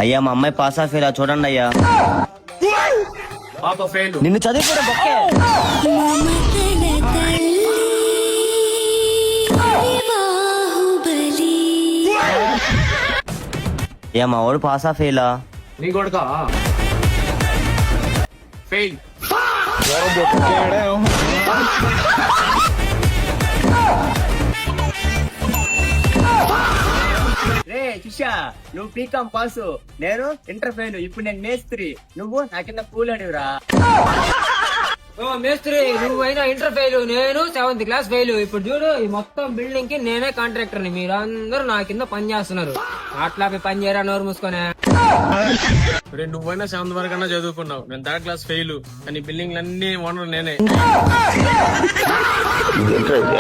అయ్యా మా అమ్మాయి పాస్ ఆఫ్ ఇలా చూడండి అయ్యా. పాప ఫెయిల్. నిన్ను చదివిపోయిన బొక్కే. అయ్యా మా వాడు పాస్ ఆఫ్ ఇలా. నీ కొడుక ఫెయిల్. రే శిష్య, నువ్వు బీకామ్ పాసు, నేను ఇంటర్ ఫెయిల్. ఇప్పుడు నేను మేస్త్రి, నువ్వు నా కింద కూలడివిరా. మేస్త్రి నువ్వైనా ఇంటర్ ఫెయిల్, నేను 7th క్లాస్ ఫెయిల్. ఇప్పుడు చూడు ఈ మొత్తం బిల్డింగ్ కి నేనే కాంట్రాక్టర్ ని, మీరు అందరూ నా కింద పని చేస్తున్నారు. అట్లా పని చేయరా, నోరు మూసుకొని. నువ్వైనా 7th వరకు అన్నా చదువుకున్నావు, నేను 3rd క్లాస్ ఫెయిల్. కానీ బిల్డింగ్ అన్ని ఓనర్ నేనే. కళ్ళ